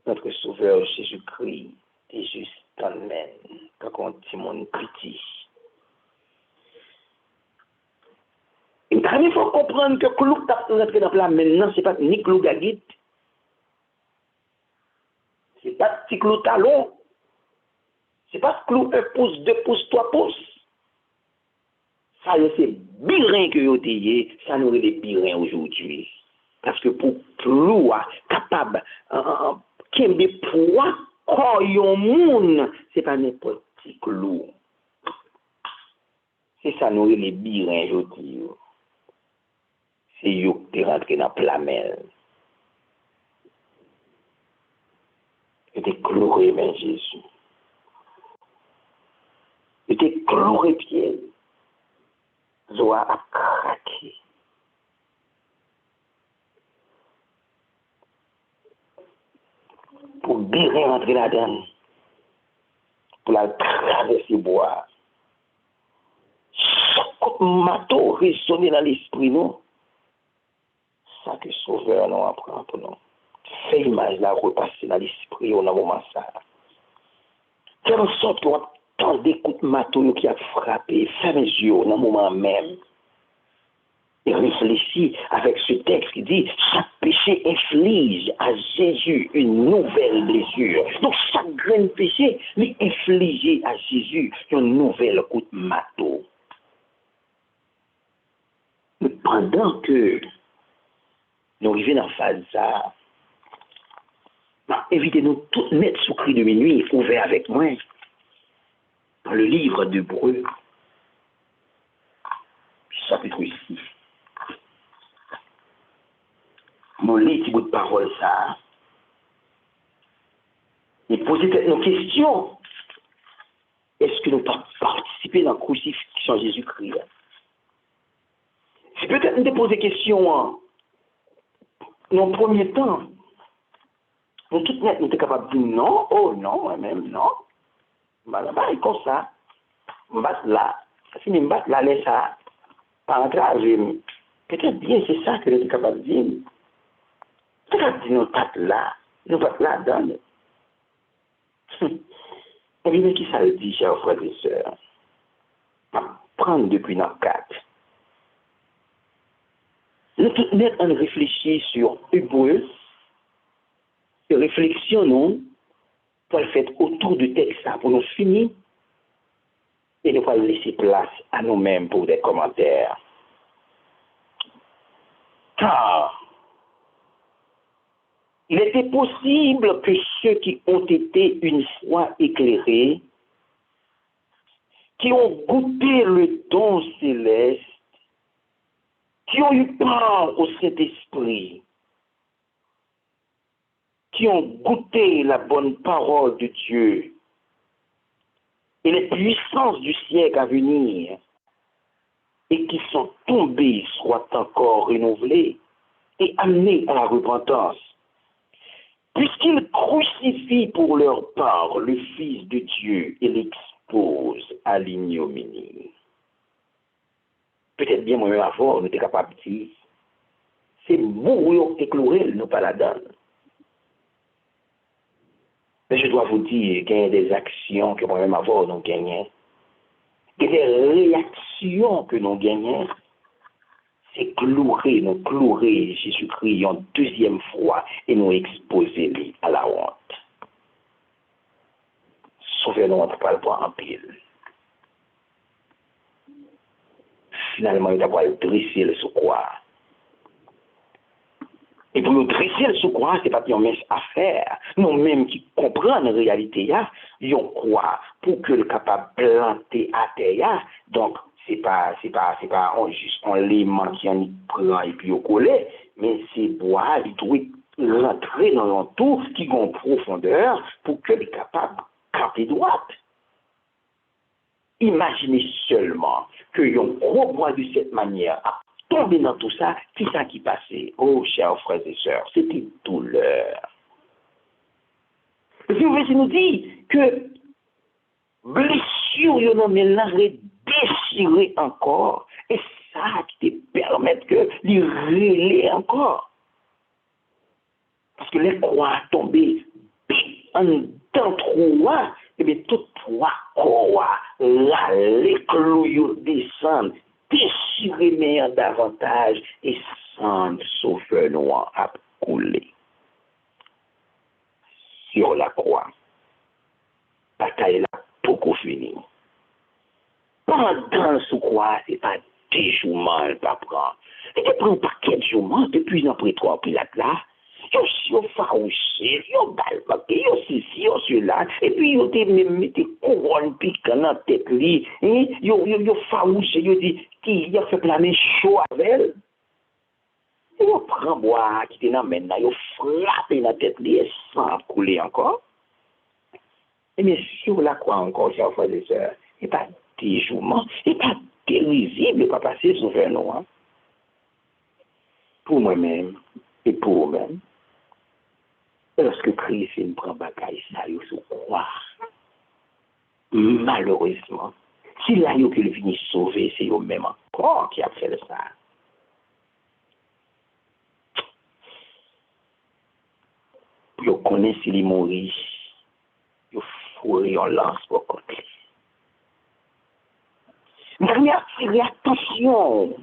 Notre Sauveur Jésus-Christ est juste en même, quand on dit mon petit. Et quand il faut comprendre que clou t'a rentré dans la maintenant, c'est pas ni clou gagit, c'est pas petit clou talon, c'est pas clou 1 pouce, 2 pouces, 3 pouces. Ça, c'est birin que vous avez, ça nous est des birins aujourd'hui. Parce que pour plus capable, qu'il y ait des poids, quand il y a un monde, ce n'est pas n'importe qui clou. C'est ça, nous, les birins aujourd'hui. C'est eux qui sont rentrés dans la plamelle. Ils étaient cloués, mais Jésus. Ils étaient cloués pieds. Zoa a craqué. Pour bien rentrer là-dedans, pour la traverser bois. Chaque matin résonne dans l'esprit, non? Ça que Sauveur nous apprend pour nous. Fais image là, repasser dans l'esprit au moment ça. Faire en sorte qu'on tant d'écoute matin qui a frappé, ferme les yeux dans le moment même. Et réfléchis avec ce texte qui dit chaque péché inflige à Jésus une nouvelle blessure. Donc chaque grain de péché lui inflige à Jésus une nouvelle coup de marteau. Mais pendant que nous arrivons dans la phase ça, évitez-nous tout mettre sous cri de minuit ouvert avec moi dans le livre d'Hébreux, chapitre 6. Nous lisons petit bout de parole ça et poser nos questions. Est-ce que nous participons dans la crucifixion de Jésus-Christ? C'est peut-être nous poser des questions dans le premier temps. Nous tout net, nous sommes capables de dire non, oh non, moi-même, non. Je vais comme ça. Je vais là. Si je vais là, laisse ça. Pas entrer. Peut-être bien c'est ça que nous sommes capables de dire. Peut-être que nous ne sommes pas là. Nous ne sommes pas là-dedans. Et bien, qui ça le dit, chers frères et sœurs? Prendre depuis nos 4. Nous tout net, on réfléchit sur Hébreux. Et réflexionnons pour le faire autour du texte pour nous finir et ne pas laisser place à nous-mêmes pour des commentaires. Car il était possible que ceux qui ont été une fois éclairés, qui ont goûté le don céleste, qui ont eu part au Saint-Esprit, qui ont goûté la bonne parole de Dieu et les puissances du siècle à venir, et qui sont tombés soient encore renouvelés et amenés à la repentance, puisqu'ils crucifient pour leur part le Fils de Dieu et l'exposent à l'ignominie. Peut-être bien moi-même avant, on était capable de dire, c'est beau écloré, nous pas la donne. Mais je dois vous dire qu'il y a des actions que moi-même avant nous gagnons. Et des réactions que nous gagnons. C'est nous clouer Jésus-Christ une deuxième fois et nous exposer à la honte. Sauvez-nous, on ne peut pas le voir en pile. Finalement, il doit dresser le sous-croix. Et pour nous dresser le sous-croix, ce n'est pas une mince affaire. Nous-mêmes qui comprenons la réalité, nous croit pour que le capable planter à terre. Donc, c'est pas juste un léman qui en prend et puis au collet, mais c'est bois, il doit rentrer dans un tout qui a une profondeur pour que le capable camper droite. Imaginez seulement que un gros bois de cette manière a tombé dans tout ça, qui ça qui passait? Oh, chers frères et sœurs, c'était une douleur. Et si vous voulez nous dire que blessure, yon mais là, déchirer encore, et ça qui te permet que les relayer encore. Parce que les croix tombées en temps trop, et bien tout poids croix, là, les clous descendent, déchirer meilleur davantage, et sang sauveur noir a coulé sur la croix. Bataille là, beaucoup fini. pendant sous quoi, c'est pas des jours, pas prendre. Et tu prends un paquet de jours, depuis un prétoire, puis là, yo farouché, yo balbaqué, yo ceci, yo cela, et puis yo te même te couronne piquant dans tête li, yo farouché, yo dit, qui y a fait planer chaud avec elle. Yo prend bois, qui te n'amène là, yo frappe dans tête li, et sans couler encore. Et bien, si on la croit encore, chers frères et sœurs, et pas déjouement, et pas terrible, pas passer sous nous, hein. Pour moi-même, et pour vous-même, lorsque Christ ne prend bagaille, ça, il faut croire. Malheureusement, si là, il qu'il vient sauver, c'est eux-mêmes encore qui a fait ça. Vous connaissez s'il est mort, vous fourrez en lance pour côté. Dernière, attention,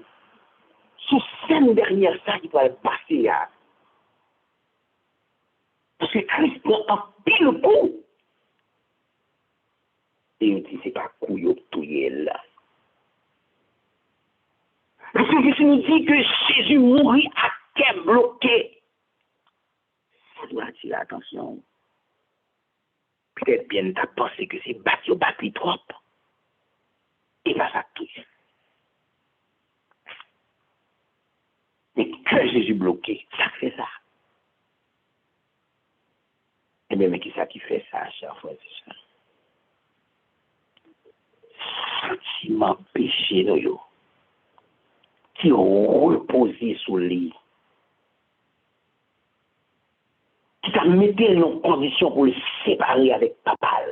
ce scène derrière ça qui va passer là. Parce que Christ prend un pile coup. Et il dit, c'est pas couillot tout là. Parce que Jésus nous dit que Jésus mourit à quai bloqué. Ça doit attirer l'attention. Peut-être bien t'as pensé que c'est battu trop. Et pas ça tout. Mais que Jésus bloqué, ça fait ça. Eh bien, mais qui ça qui fait ça, chers frères et sœurs? Sentiment péché, nous, qui reposé sur lui, qui t'a mis en condition pour le séparer avec papa.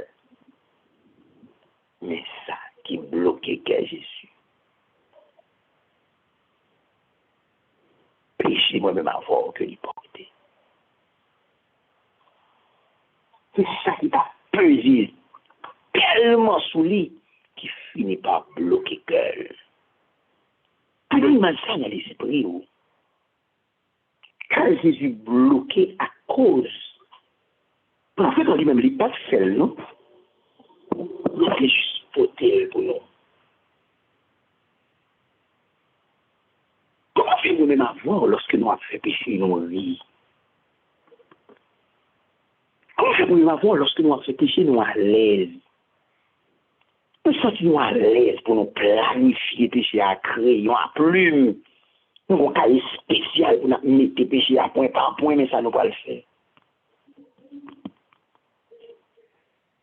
Mais ça qui bloquait que Jésus. Péché moi-même avoir que l'hypocrisie. C'est ça qui t'a pesé tellement sous lui qui finit par bloquer cœur. Alors il m'a dit ça dans l'esprit. Quand Jésus bloqué à cause. En fait, on dit même, il n'est pas seul, non? Il a juste voté pour nous. Comment fait-vous même avoir lorsque nous avons fait pécher nos vies? Comment fait-vous même avoir lorsque nous avons fait pécher nous à l'aise? Nous sentons à l'aise pour nous planifier péché à crayon, à plume. Nous avons un cahier spécial pour nous mettre péché à point par point, mais ça ne va pas le faire.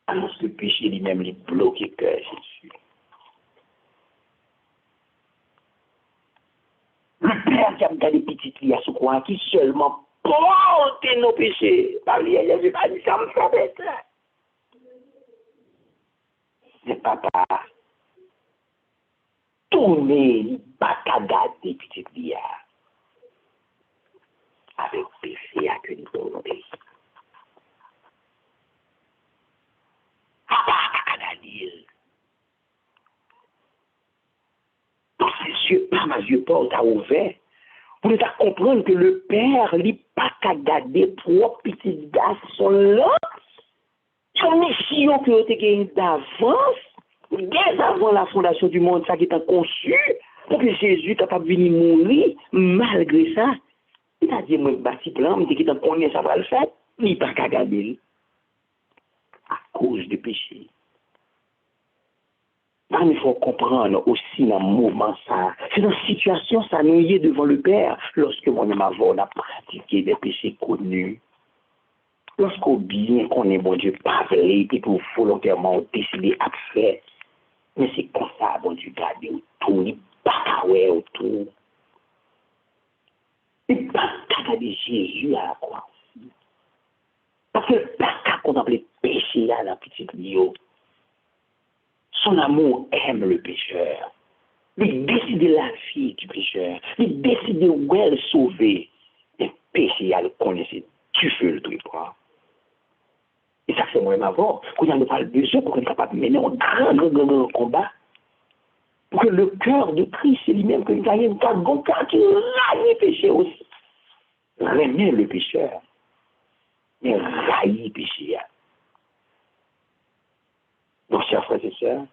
Alors que le péché lui-même, il bloque le cœur, Jésus. Le Père qui a gardé petit lui à ce coin qui seulement porte nos péchés. Par lui, il n'a pas dit ça me fait bête là. Mais papa, tournez, pas qu'à garder petit lui avec péché à que nous avons pays. Papa, pas qu'à garder. Dans ses yeux, par ma yeux porte à ouvert. Pour nous comprendre que le Père n'est pas qu'à garder propre petit garçon là. Son mission que vous avez gagnée d'avance, dès avant la fondation du monde, ça qui est conçu, pour que Jésus est capable de venir mourir, malgré ça. Il a dit, moi, bâti plan, mais qui est connu, ça va le faire, il n'est pas qu'à garder. À cause du péché. Il faut comprendre aussi dans le mouvement ça. C'est dans la situation, ça nous y est devant le Père, lorsque mon avant a pratiqué des péchés connus. Lorsqu'on bien qu'on est bon Dieu parler et pour volontairement décider à faire. Mais c'est comme ça, bon Dieu, garder autour, il pas autour. Il pas garder Jésus à la croix. Parce que pas qu'à contempler le péché à la petite bio. Son amour aime le pécheur. Il décide la vie du pécheur. Il décide où elle sauver. Le péché, elle connaissait. Tu fais le truc, quoi. Et ça, c'est moi-même avant. Quand on parle de Dieu, pour qu'on soit capable de mener un grand combat. Pour que le cœur de Christ, c'est lui-même que nous ayons un cœur qui raille le péché aussi. Remet le pécheur. Mais raille le péché. Donc, chers frères et sœurs,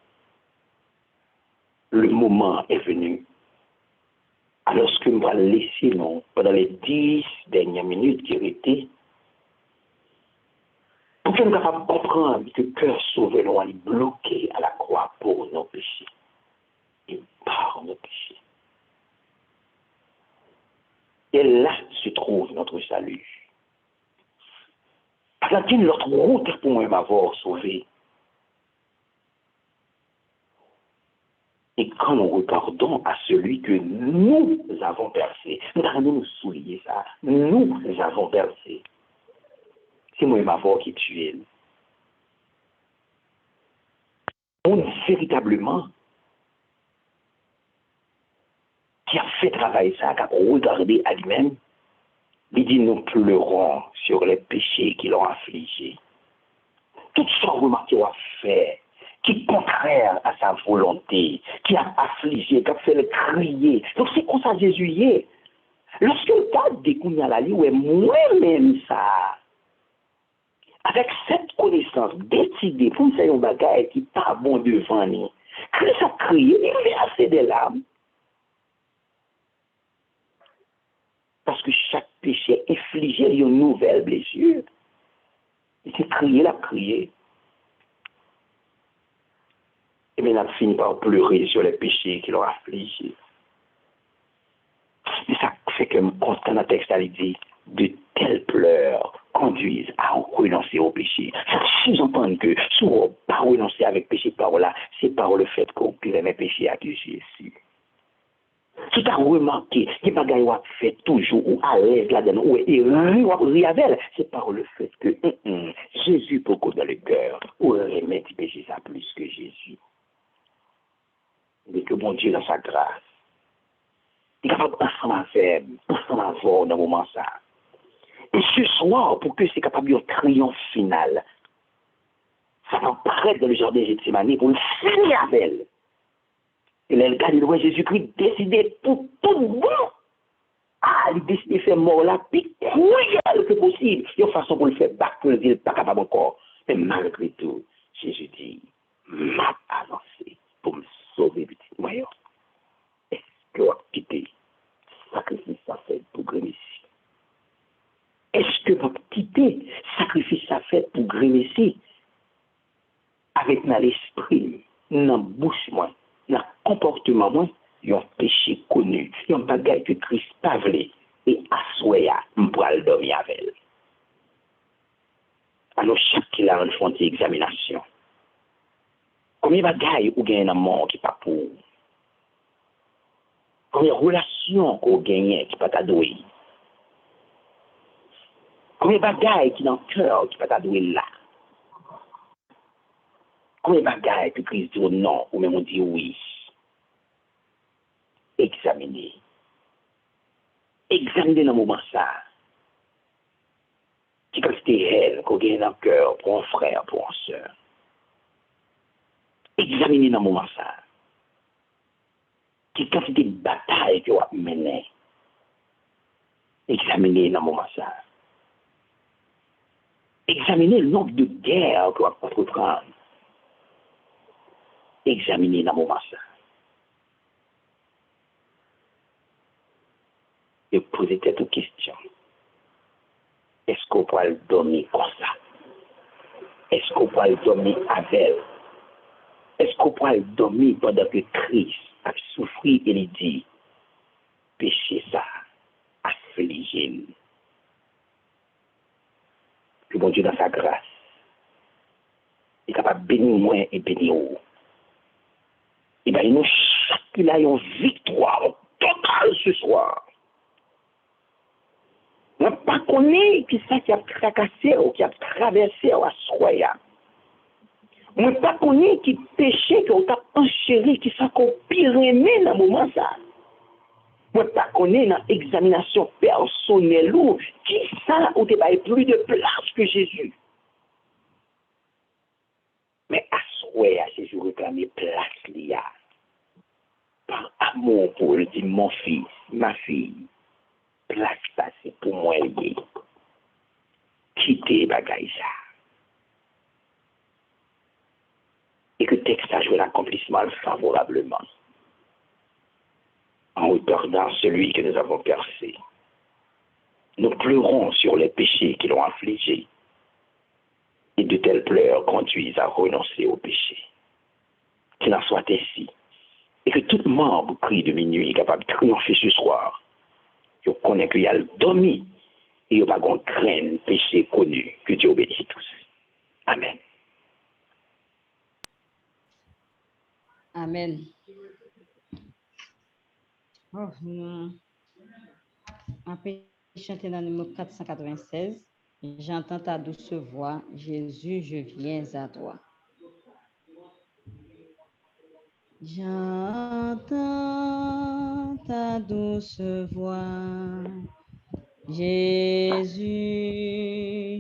le moment est venu. Alors que je vais laisser nous, pendant les 10 dernières minutes qui étaient, pour que nous soyons capables de comprendre que le cœur sauvé nous est bloqué à la croix pour nos péchés. Et par nos péchés. Et là se trouve notre salut. Parce que notre route pour moi m'avoir sauvé. Et quand nous regardons à celui que nous avons percé, nous allons nous souligner ça, nous avons percé. C'est moi m'avoir qui tue. On véritablement qui a fait travailler ça, qui a regardé à lui-même, il dit nous pleurons sur les péchés qui l'ont affligé. Tout ce remarqué a fait, qui est contraire à sa volonté, qui a affligé, qui a fait le crier. Donc c'est comme ça Jésus y est. Lorsque le tas découvre la vie, ouais, moi-même ça, avec cette connaissance, décider pour me faire un bagage qui n'est pas bon devant nous, Christ a crié, il fait assez de larmes. Parce que chaque péché infligeait une nouvelle blessure. Il s'est crié, il a crié. Et maintenant, il a fini par pleurer sur les péchés qui l'ont affligé. Et ça fait que constant dans le texte, il dit, de tels pleurs conduisent à renoncer au péché. Ça sous-entend que si on ne pas renoncer avec péché par là, c'est par le fait qu'on puisse mes péchés à Jésus. Si tu as remarqué que bagaille a fait toujours ou à l'aise là-dedans, ou est c'est par le fait que Jésus peut dans le cœur, ou remettre péché ça plus que Jésus. Mais que bon Dieu dans sa grâce, il est capable ensemble à faire, ensemble à voir dans le moment ça. Et ce soir, pour que c'est capable de triomphe final, ça va paraître dans le jardin de Gethsémani pour le finir avec elle. Et là, le gars de Jésus-Christ décidé pour tout le monde. Ah, il décide de faire mort là, puis cruel que possible. Il y a une façon pour le faire battre, pour le dire, pas capable encore. Mais malgré tout, Jésus dit, m'a avancé pour me sauver, petit moyen. Est-ce que vous avez quitté sacrifice ça fait pour Grémissi? Est-ce que vous avez quitté sacrifice ça fait pour Grémissi? Avec dans l'esprit, dans la bouche, moi, dans le comportement, moi, il y a un péché connu, il y a un bagage que Christ pas voulu, et à soya, on pourra le dormir avec elle. Alors, chaque qui a une fonte d'examination. Combien de bagages ou gagne un mort qui pas pour? Combien de relations qu'on gagne qui pas t'adouer? Combien de bagages qui dans le cœur qui pas t'adouer là? Combien de bagages que Christ dit non, ou même on dit oui? Examiner. Examiner dans le moment ça. Qui quand c'était elle qu'on gagne dans le cœur pour un frère, pour une soeur. Examiner dans le moment ça. Qui quand c'était bataille que vous avez mené. Examiner dans le moment ça. Examiner le nombre de guerres que vous avez entreprendre. Examiner dans le moment ça. Et poser tête aux questions. Est-ce qu'on peut le dormir comme ça? Est-ce qu'on peut le dormir avec elle? Est-ce qu'on peut le dormir pendant que Christ a souffert et il dit, péché ça, affligé. Que bon Dieu dans sa grâce, il est capable de bénir moi et bénir vous. Et bien, nous, chacun a une victoire totale ce soir. On ne pas connaître qui ça qui a tracassé ou qui a traversé à soya. On ne pas connaître qui péché qui a enchéri, qui ça qu'on pire aimé dans le moment ça. On ne pas connaître dans l'examination personnelle ou qui ça ou t'es pas plus de place que Jésus. Mais à soya, Jésus réclame place l'IA. Par amour pour le dire mon fils, ma fille. Place ça, c'est pour moi lié. Quitter bagaille ça. Et que le texte a joué l'accomplissement favorablement. en regardant celui que nous avons percé. Nous pleurons sur les péchés qui l'ont affligé. Et de telles pleurs conduisent à renoncer au péché. Qu'il en soit ainsi. Et que tout membre crie de minuit est capable de triompher ce soir. Je connais qu'il y a le dormi et il n'y a pas de crainte péché connu. Que Dieu bénisse tous. Amen. Amen. Oh, nous avons chanté dans le numéro 496. J'entends ta douce voix, Jésus, je viens à toi. J'entends ta douce voix, Jésus,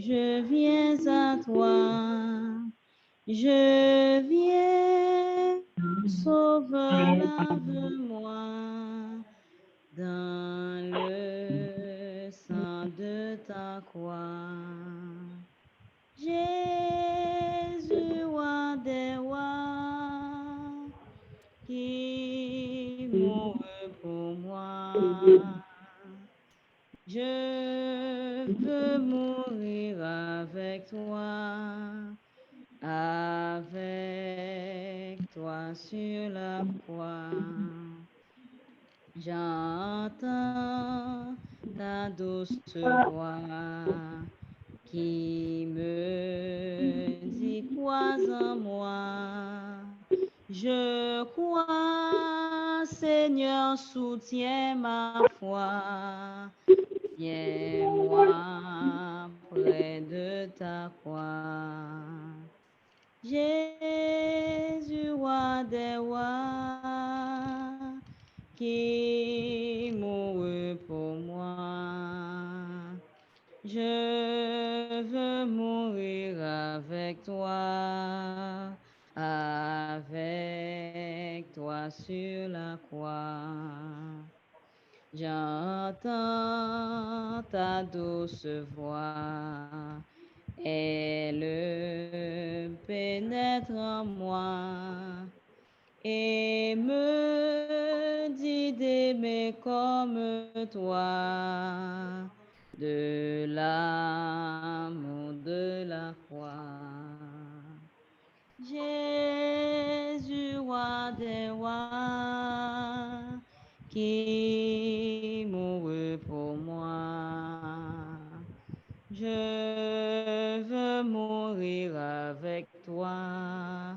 je viens à toi. Je viens, sauveur, lave-moi dans le sang de ta croix. Jésus, roi des rois, qui mourut pour moi. Je veux mourir avec toi sur la croix. J'entends ta douce voix qui me dit crois en moi. Je crois, Seigneur, soutiens ma foi. Tiens-moi près de ta croix. Jésus, roi des rois, qui mourut pour moi. Je veux mourir avec toi sur la croix. J'entends ta douce voix, elle pénètre en moi et me dit d'aimer comme toi, de l'amour de la croix. Jésus, roi des rois, qui mourut pour moi. Je veux mourir avec toi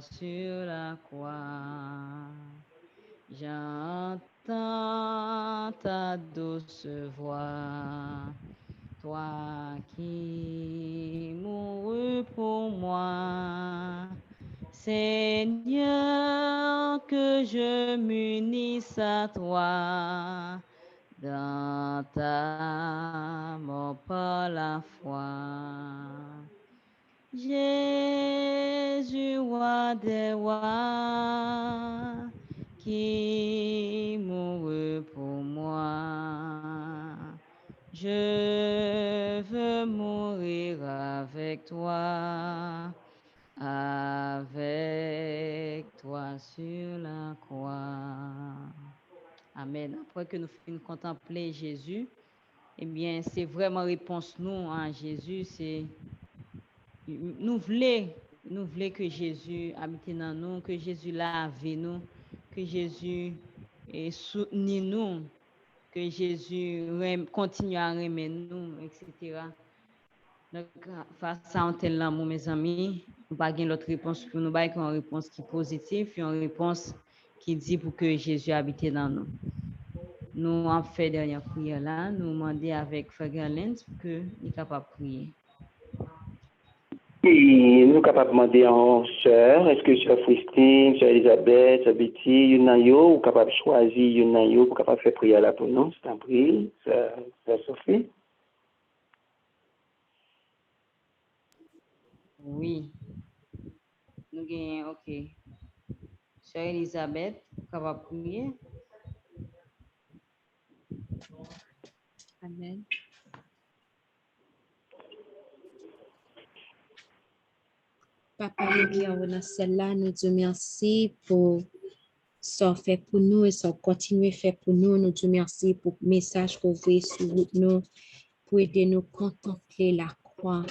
sur la croix. J'entends ta douce voix, toi qui mourus pour moi. Seigneur, que je m'unisse à toi dans ta mort par la foi. Jésus, roi des rois, qui mourut pour moi. Je veux mourir avec toi sur la croix. Amen. Après que nous finissons de contempler Jésus, eh bien, c'est vraiment réponse nous à Jésus, c'est nous voulons que Jésus habite dans nous, que Jésus lave nous, que Jésus soutenu nous, que Jésus continue à aimer nous, etc. Donc, face à un tel amour, mes amis, nous n'avons pas l'autre réponse pour nous, nous avons une réponse qui est positive et une réponse qui dit pour que Jésus habite dans nous. Nous avons fait la dernière prière là, nous demandons avec Frère Galens pour qu'il soit capable de prier. Et nous sommes capables de demander en sœur, est-ce que sœur Christine, sœur Elisabeth, sœur Betty, Yunayo, ou capable de choisir Yunayo pour capable de faire prière là pour nous, c'est un prix, sœur Sophie? Oui. Nous gagnons, ok. Sœur Elisabeth, capable de prier? Amen. Papa, nous qui avons dans celle-là, nous te remercions pour ça fait pour nous et ça continue à faire pour nous. Nous disons merci pour le message qu'on voit sur nous, pour aider nous à contempler la croix.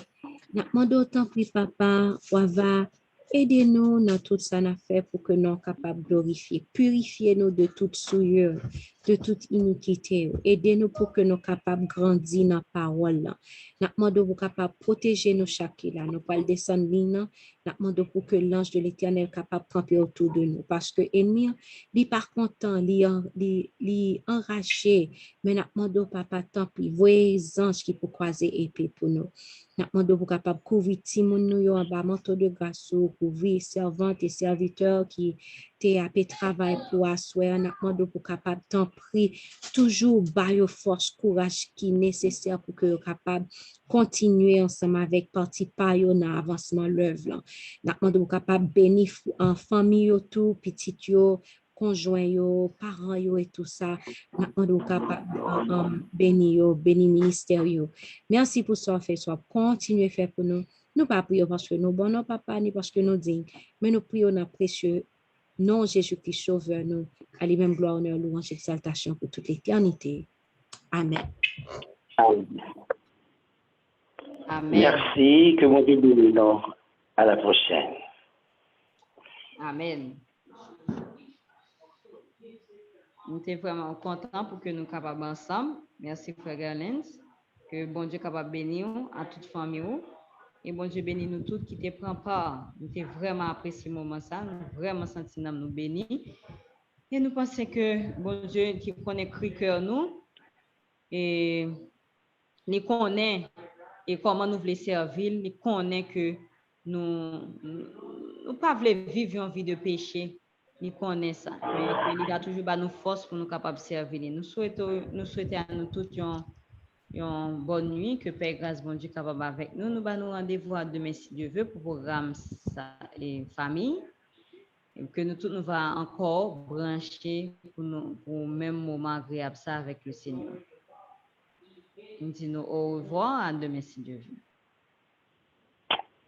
Nous demandons autant pour papa, Wava, aidez-nous dans tout ça nous fait pour que nous soyons capables de glorifier, purifier nous de toute souillure, de toute iniquité. Aidez-nous pour que nous soyons capables de grandir dans la parole. Nous demandons pour capable de protéger nous chaque là. Nous pas descendre ligne. Nous demandons pour que l'ange de l'Éternel soit capable de camper autour de nous. Parce que l'ennemi, il n'est pas content, il est enragé. Mais nous demandons, papa, tant pis, voyez les anges qui peuvent croiser épée pour nous. Nous demandons pour capable de couvrir Timon nous en bas manteau de grâce, couvrir servantes et serviteurs qui te travail pour asseoir. Nous demandons pour capable d'en prier toujours bailler force, courage qui est nécessaire pour que capable continuer ensemble avec parti par yo dans avancement l'œuvre. Nous demandons pour capable bénir en famille tout petit yo conjoint yo, parents yo et tout ça. Nous demandons capable bénir yo, bénir ministère yo. Merci pour ce fait, soit continuer à faire pour nous. Nous pas prions parce que nous bon, non papa, ni parce que nous dignes, mais nous prions dans précieux nom Jésus-Christ sauveur nous. À lui-même gloire, honneur, louange, exaltation pour toute l'éternité. Amen. Amen. Merci, que mon Dieu bénisse. À la prochaine. Amen. Nous sommes vraiment contents pour que nous soyons capables ensemble. Merci, Frère Gerlens. Que bon Dieu capable de bénir à toute famille. Et bon Dieu bénit nous tous qui te prend part. Nous avons vraiment apprécié ce moment ça. Nous avons vraiment senti nous bénir. Et nous pensons que bon Dieu qui connaît le cœur nous et nous connaît et comment nous voulons servir, nous connaît que nous pas voulons vivre une vie de péché. Nous connaissons ça. Mais il a toujours nous force pour nous capables de servir. Nous souhaitons à nous tous une bonne nuit, que Père grâce bon Dieu capable avec nous. Nous allons rendez-vous à demain si Dieu veut pour programme et famille. Et que nous tous nous va encore brancher pour le même moment agréable ça avec le Seigneur. Nous disons au revoir à demain si Dieu veut.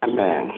Amen.